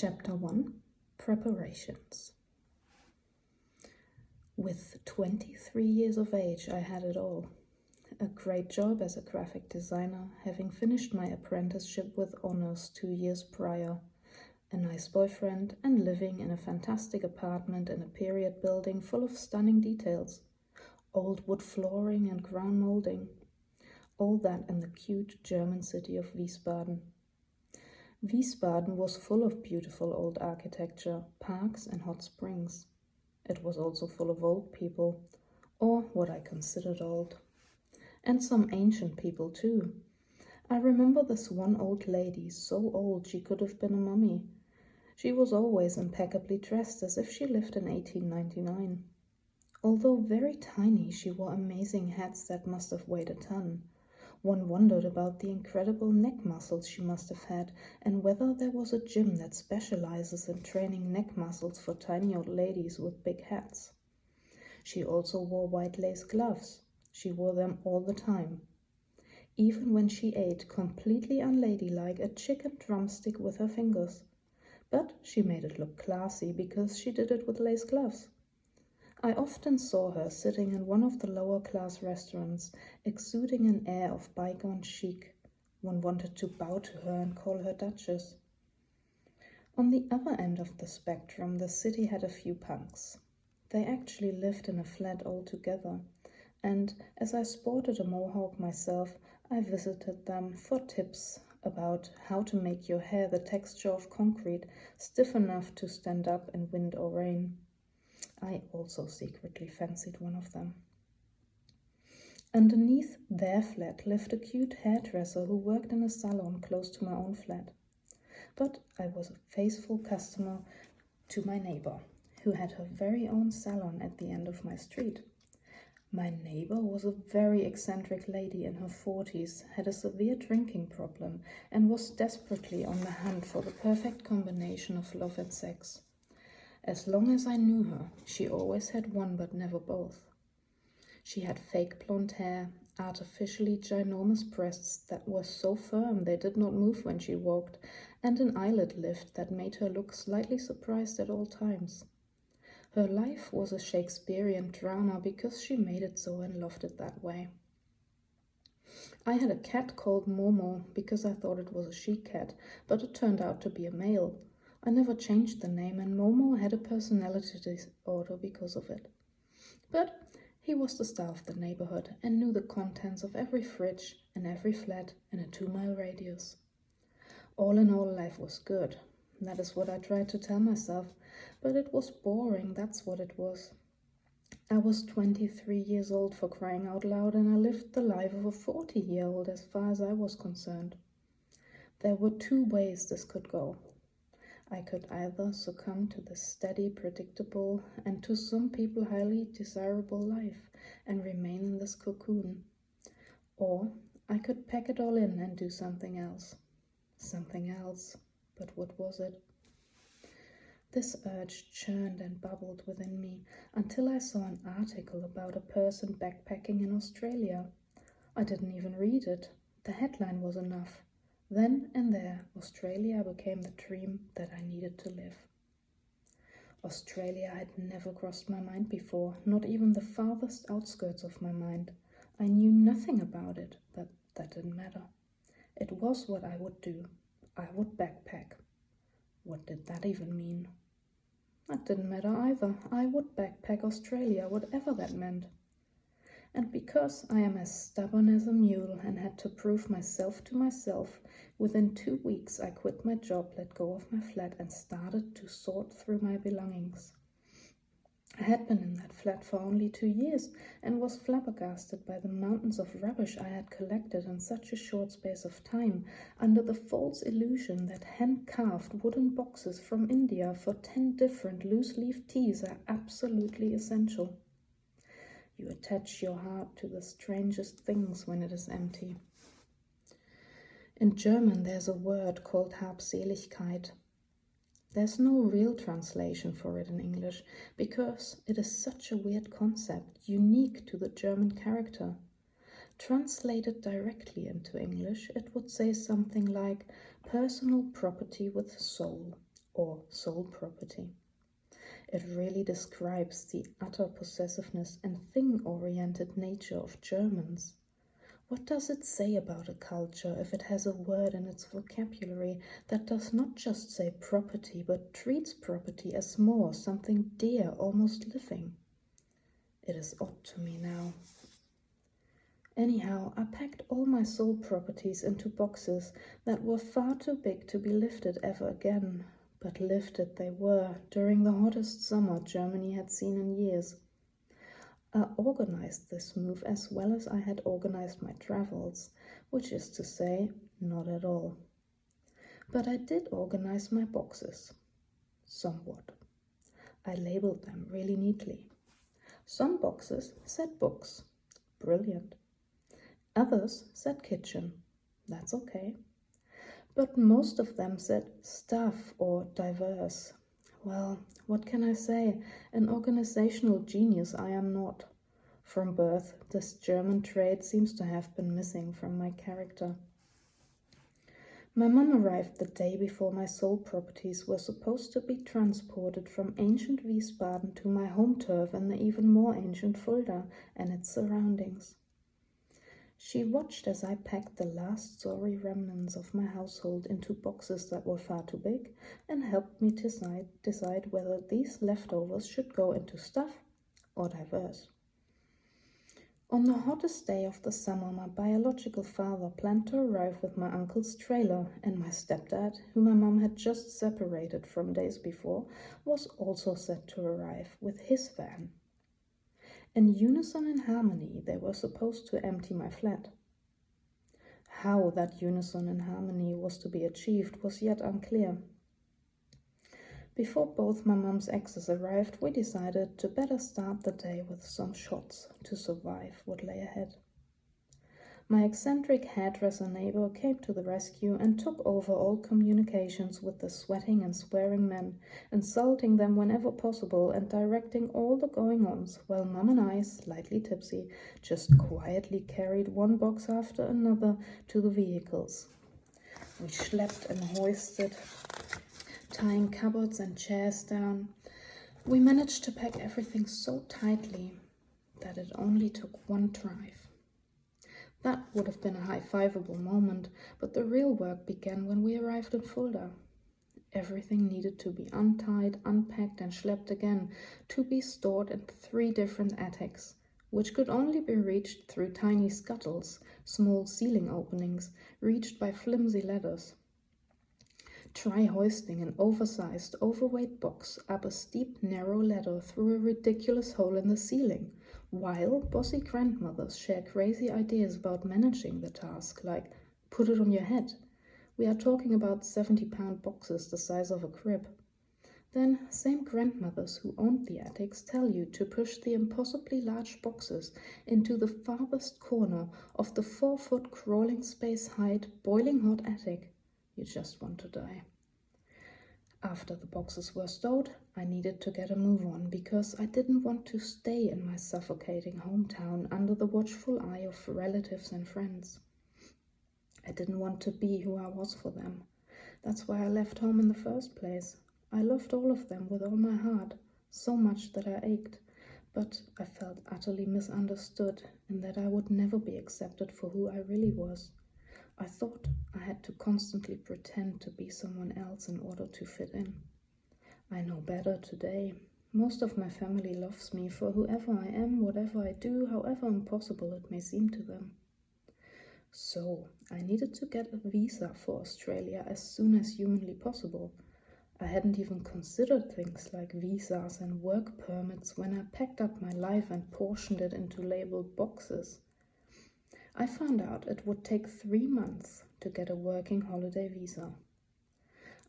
Chapter 1: Preparations. With 23 years of age, I had it all. A great job as a graphic designer, having finished my apprenticeship with honors 2 years prior, a nice boyfriend, and living in a fantastic apartment in a period building full of stunning details, old wood flooring and ground molding. All that in the cute German city of Wiesbaden. Wiesbaden was full of beautiful old architecture, parks and hot springs. It was also full of old people, or what I considered old. And some ancient people too. I remember this one old lady, so old she could have been a mummy. She was always impeccably dressed as if she lived in 1899. Although very tiny, she wore amazing hats that must have weighed a ton. One wondered about the incredible neck muscles she must have had, and whether there was a gym that specializes in training neck muscles for tiny old ladies with big hats. She also wore white lace gloves. She wore them all the time. Even when she ate, completely unladylike, a chicken drumstick with her fingers. But she made it look classy because she did it with lace gloves. I often saw her sitting in one of the lower-class restaurants, exuding an air of bygone chic. One wanted to bow to her and call her Duchess. On the other end of the spectrum, the city had a few punks. They actually lived in a flat altogether, and as I sported a mohawk myself, I visited them for tips about how to make your hair the texture of concrete, stiff enough to stand up in wind or rain. I also secretly fancied one of them. Underneath their flat lived a cute hairdresser who worked in a salon close to my own flat. But I was a faithful customer to my neighbor, who had her very own salon at the end of my street. My neighbor was a very eccentric lady in her 40s, had a severe drinking problem, and was desperately on the hunt for the perfect combination of love and sex. As long as I knew her, she always had one but never both. She had fake blonde hair, artificially ginormous breasts that were so firm they did not move when she walked, and an eyelid lift that made her look slightly surprised at all times. Her life was a Shakespearean drama because she made it so and loved it that way. I had a cat called Momo because I thought it was a she-cat, but it turned out to be a male. I never changed the name, and Momo had a personality disorder because of it. But he was the star of the neighborhood and knew the contents of every fridge and every flat in a 2-mile radius. All in all, life was good. That is what I tried to tell myself, but it was boring, that's what it was. I was 23 years old, for crying out loud, and I lived the life of a 40-year-old as far as I was concerned. There were 2 ways this could go. I could either succumb to the steady, predictable, and to some people highly desirable life and remain in this cocoon. Or I could pack it all in and do something else. Something else. But what was it? This urge churned and bubbled within me until I saw an article about a person backpacking in Australia. I didn't even read it. The headline was enough. Then and there, Australia became the dream that I needed to live. Australia had never crossed my mind before, not even the farthest outskirts of my mind. I knew nothing about it, but that didn't matter. It was what I would do. I would backpack. What did that even mean? That didn't matter either. I would backpack Australia, whatever that meant. And because I am as stubborn as a mule and had to prove myself to myself, within 2 weeks I quit my job, let go of my flat, and started to sort through my belongings. I had been in that flat for only 2 years and was flabbergasted by the mountains of rubbish I had collected in such a short space of time, under the false illusion that hand-carved wooden boxes from India for 10 different loose-leaf teas are absolutely essential. You attach your heart to the strangest things when it is empty. In German, there's a word called Habseligkeit. There's no real translation for it in English because it is such a weird concept, unique to the German character. Translated directly into English, it would say something like personal property with soul, or soul property. It really describes the utter possessiveness and thing-oriented nature of Germans. What does it say about a culture if it has a word in its vocabulary that does not just say property, but treats property as more, something dear, almost living? It is odd to me now. Anyhow, I packed all my soul properties into boxes that were far too big to be lifted ever again. But lifted they were during the hottest summer Germany had seen in years. I organized this move as well as I had organized my travels, which is to say, not at all. But I did organize my boxes. Somewhat. I labeled them really neatly. Some boxes said books. Brilliant. Others said kitchen. That's okay. But most of them said stuff or diverse. Well, what can I say? An organizational genius I am not. From birth, this German trait seems to have been missing from my character. My mum arrived the day before my soul properties were supposed to be transported from ancient Wiesbaden to my home turf in the even more ancient Fulda and its surroundings. She watched as I packed the last sorry remnants of my household into boxes that were far too big and helped me decide whether these leftovers should go into stuff or diverse. On the hottest day of the summer, my biological father planned to arrive with my uncle's trailer, and my stepdad, who my mum had just separated from days before, was also set to arrive with his van. In unison and harmony, they were supposed to empty my flat. How that unison and harmony was to be achieved was yet unclear. Before both my mum's exes arrived, we decided to better start the day with some shots to survive what lay ahead. My eccentric hairdresser neighbor came to the rescue and took over all communications with the sweating and swearing men, insulting them whenever possible and directing all the going-ons, while Mum and I, slightly tipsy, just quietly carried one box after another to the vehicles. We schlepped and hoisted, tying cupboards and chairs down. We managed to pack everything so tightly that it only took one drive. That would have been a high-fiveable moment, but the real work began when we arrived in Fulda. Everything needed to be untied, unpacked and schlepped again, to be stored in 3 different attics, which could only be reached through tiny scuttles, small ceiling openings, reached by flimsy ladders. Try hoisting an oversized, overweight box up a steep, narrow ladder through a ridiculous hole in the ceiling, while bossy grandmothers share crazy ideas about managing the task, like, put it on your head. We are talking about 70-pound boxes the size of a crib. Then, same grandmothers who owned the attics tell you to push the impossibly large boxes into the farthest corner of the 4-foot crawling space height, boiling hot attic. You just want to die. After the boxes were stowed, I needed to get a move on because I didn't want to stay in my suffocating hometown under the watchful eye of relatives and friends. I didn't want to be who I was for them. That's why I left home in the first place. I loved all of them with all my heart, so much that I ached, but I felt utterly misunderstood and that I would never be accepted for who I really was. I thought I had to constantly pretend to be someone else in order to fit in. I know better today. Most of my family loves me for whoever I am, whatever I do, however impossible it may seem to them. So, I needed to get a visa for Australia as soon as humanly possible. I hadn't even considered things like visas and work permits when I packed up my life and portioned it into labeled boxes. I found out it would take 3 months to get a working holiday visa.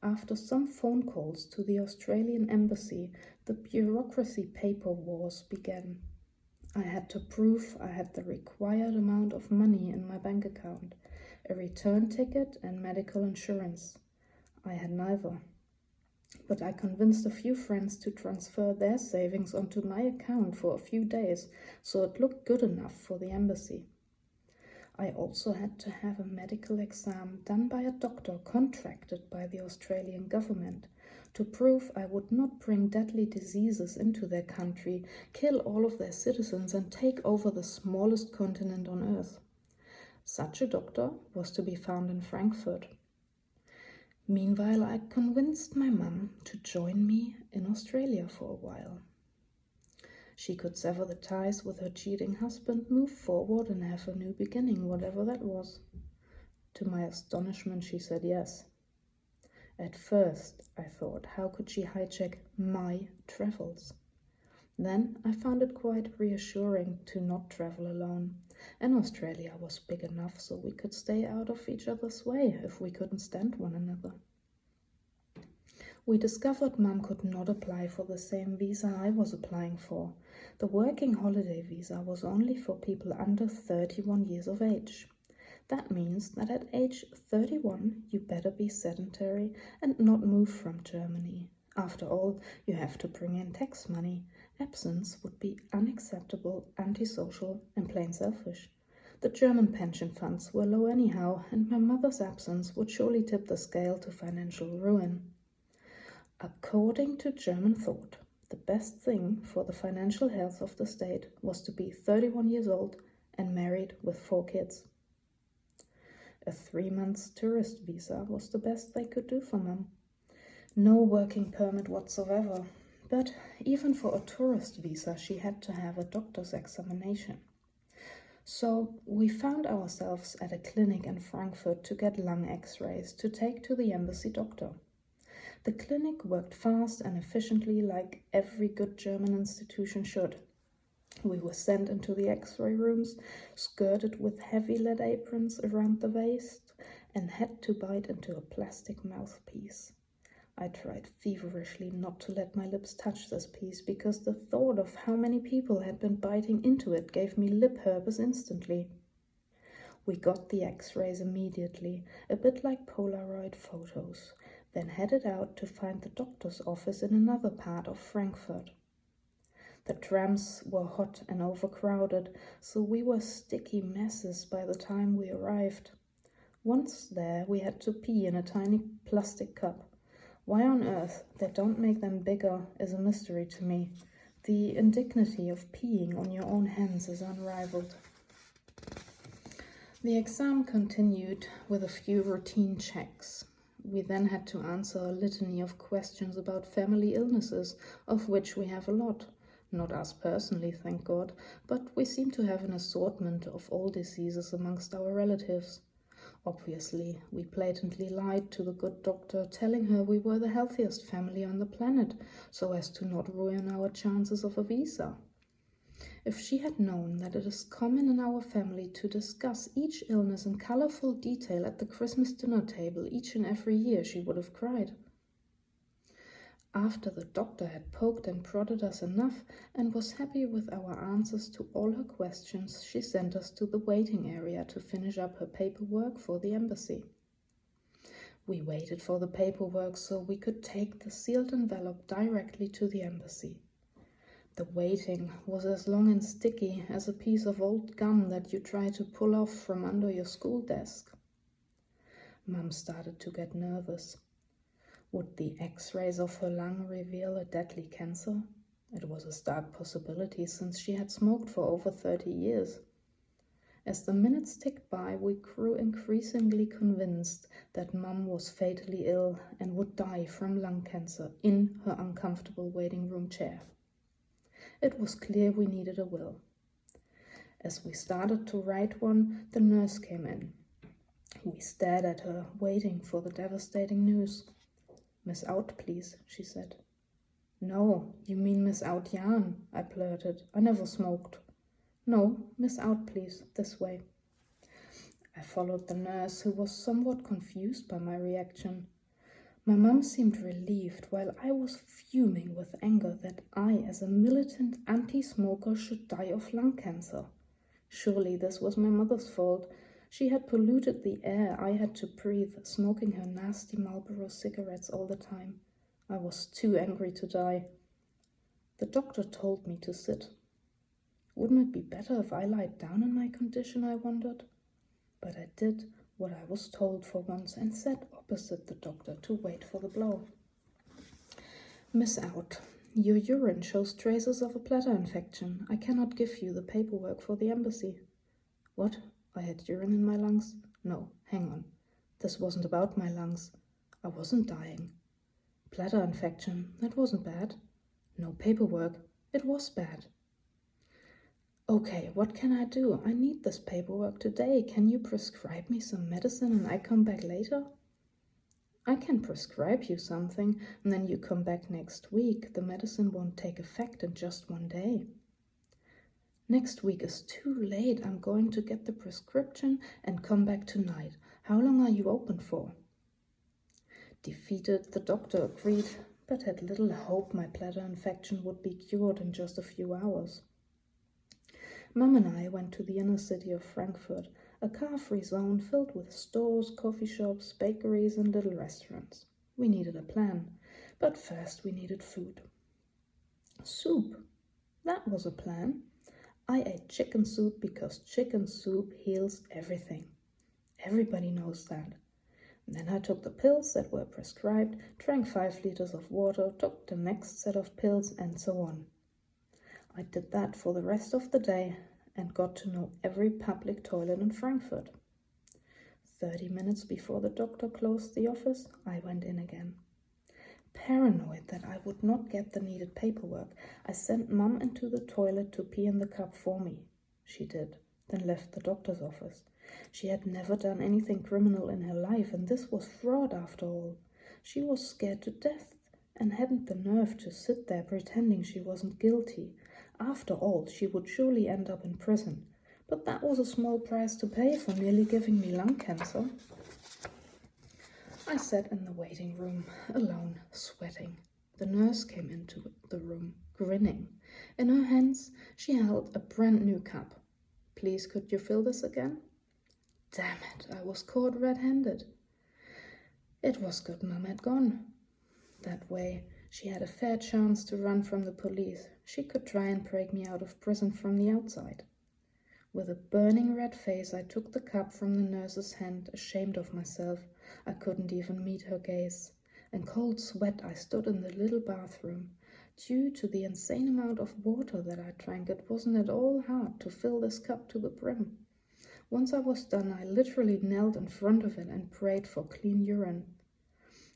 After some phone calls to the Australian embassy, the bureaucracy paper wars began. I had to prove I had the required amount of money in my bank account, a return ticket and medical insurance. I had neither. But I convinced a few friends to transfer their savings onto my account for a few days, so it looked good enough for the embassy. I also had to have a medical exam done by a doctor contracted by the Australian government to prove I would not bring deadly diseases into their country, kill all of their citizens, and take over the smallest continent on Earth. Such a doctor was to be found in Frankfurt. Meanwhile, I convinced my mum to join me in Australia for a while. She could sever the ties with her cheating husband, move forward, and have a new beginning, whatever that was. To my astonishment, she said yes. At first, I thought, how could she hijack my travels? Then I found it quite reassuring to not travel alone, and Australia was big enough so we could stay out of each other's way if we couldn't stand one another. We discovered Mum could not apply for the same visa I was applying for. The working holiday visa was only for people under 31 years of age. That means that at age 31 you better be sedentary and not move from Germany. After all, you have to bring in tax money. Absence would be unacceptable, antisocial, and plain selfish. The German pension funds were low anyhow, and my mother's absence would surely tip the scale to financial ruin. According to German thought, the best thing for the financial health of the state was to be 31 years old and married with 4 kids. A 3-month tourist visa was the best they could do for Mum. No working permit whatsoever, but even for a tourist visa she had to have a doctor's examination. So we found ourselves at a clinic in Frankfurt to get lung x-rays to take to the embassy doctor. The clinic worked fast and efficiently like every good German institution should. We were sent into the x-ray rooms, skirted with heavy lead aprons around the waist, and had to bite into a plastic mouthpiece. I tried feverishly not to let my lips touch this piece because the thought of how many people had been biting into it gave me lip herpes instantly. We got the x-rays immediately, a bit like Polaroid photos, then headed out to find the doctor's office in another part of Frankfurt. The trams were hot and overcrowded, so we were sticky messes by the time we arrived. Once there, we had to pee in a tiny plastic cup. Why on earth they don't make them bigger is a mystery to me. The indignity of peeing on your own hands is unrivaled. The exam continued with a few routine checks. We then had to answer a litany of questions about family illnesses, of which we have a lot. Not us personally, thank God, but we seem to have an assortment of all diseases amongst our relatives. Obviously, we blatantly lied to the good doctor, telling her we were the healthiest family on the planet, so as to not ruin our chances of a visa. If she had known that it is common in our family to discuss each illness in colorful detail at the Christmas dinner table each and every year, she would have cried. After the doctor had poked and prodded us enough and was happy with our answers to all her questions, she sent us to the waiting area to finish up her paperwork for the embassy. We waited for the paperwork so we could take the sealed envelope directly to the embassy. The waiting was as long and sticky as a piece of old gum that you try to pull off from under your school desk. Mum started to get nervous. Would the x-rays of her lung reveal a deadly cancer? It was a stark possibility since she had smoked for over 30 years. As the minutes ticked by, we grew increasingly convinced that Mum was fatally ill and would die from lung cancer in her uncomfortable waiting room chair. It was clear we needed a will. As we started to write one, the nurse came in. We stared at her, waiting for the devastating news. "Miss Out, please," she said. "No, you mean Miss Out Jan," I blurted. "I never smoked." "No, Miss Out, please, this way." I followed the nurse, who was somewhat confused by my reaction. My mum seemed relieved, while I was fuming with anger that I, as a militant anti-smoker, should die of lung cancer. Surely this was my mother's fault. She had polluted the air I had to breathe, smoking her nasty Marlboro cigarettes all the time. I was too angry to die. The doctor told me to sit. Wouldn't it be better if I lied down in my condition, I wondered? But I did what I was told for once and sat opposite the doctor to wait for the blow. Miss Out, your urine shows traces of a bladder infection. I cannot give you the paperwork for the embassy. What? I had urine in my lungs? No, hang on. This wasn't about my lungs. I wasn't dying. Bladder infection, that wasn't bad. No paperwork, it was bad. Okay, what can I do? I need this paperwork today. Can you prescribe me some medicine and I come back later? I can prescribe you something and then you come back next week. The medicine won't take effect in just one day. Next week is too late. I'm going to get the prescription and come back tonight. How long are you open for? Defeated, the doctor agreed, but had little hope my bladder infection would be cured in just a few hours. Mum and I went to the inner city of Frankfurt, a car-free zone filled with stores, coffee shops, bakeries, and little restaurants. We needed a plan, but first we needed food. Soup. That was a plan. I ate chicken soup because chicken soup heals everything. Everybody knows that. Then I took the pills that were prescribed, drank 5 liters of water, took the next set of pills, and so on. I did that for the rest of the day and got to know every public toilet in Frankfurt. 30 minutes before the doctor closed the office, I went in again. Paranoid that I would not get the needed paperwork, I sent Mum into the toilet to pee in the cup for me. She did, then left the doctor's office. She had never done anything criminal in her life, and this was fraud after all. She was scared to death and hadn't the nerve to sit there pretending she wasn't guilty. After all, she would surely end up in prison. But that was a small price to pay for nearly giving me lung cancer. I sat in the waiting room, alone, sweating. The nurse came into the room, grinning. In her hands, she held a brand new cup. Please, could you fill this again? Damn it, I was caught red-handed. It was good Mum had gone. That way, she had a fair chance to run from the police. She could try and break me out of prison from the outside. With a burning red face, I took the cup from the nurse's hand, ashamed of myself. I couldn't even meet her gaze. In cold sweat, I stood in the little bathroom. Due to the insane amount of water that I drank, it wasn't at all hard to fill this cup to the brim. Once I was done, I literally knelt in front of it and prayed for clean urine.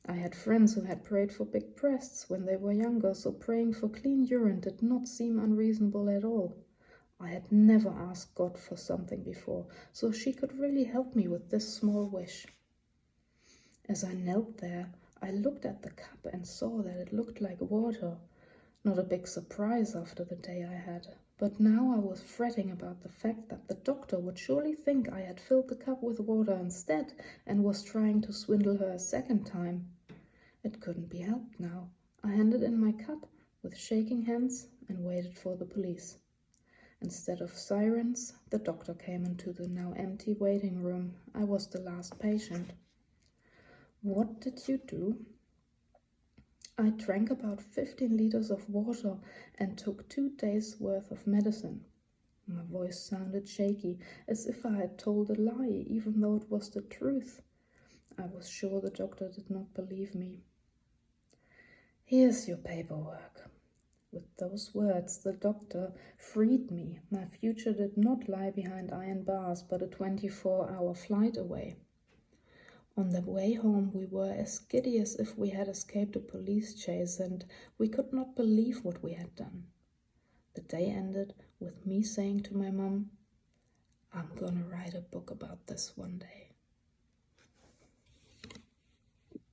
I had friends who had prayed for big breasts when they were younger, so praying for clean urine did not seem unreasonable at all. I had never asked God for something before, so she could really help me with this small wish. As I knelt there, I looked at the cup and saw that it looked like water. Not a big surprise after the day I had, but now I was fretting about the fact that the doctor would surely think I had filled the cup with water instead and was trying to swindle her a second time. It couldn't be helped now. I handed in my cup with shaking hands and waited for the police. Instead of sirens, the doctor came into the now empty waiting room. I was the last patient. What did you do? I drank about 15 liters of water and took 2 days' worth of medicine. My voice sounded shaky, as if I had told a lie, even though it was the truth. I was sure the doctor did not believe me. Here's your paperwork. With those words, the doctor freed me. My future did not lie behind iron bars, but a 24-hour flight away. On the way home, we were as giddy as if we had escaped a police chase, and we could not believe what we had done. The day ended with me saying to my mum, I'm gonna write a book about this one day.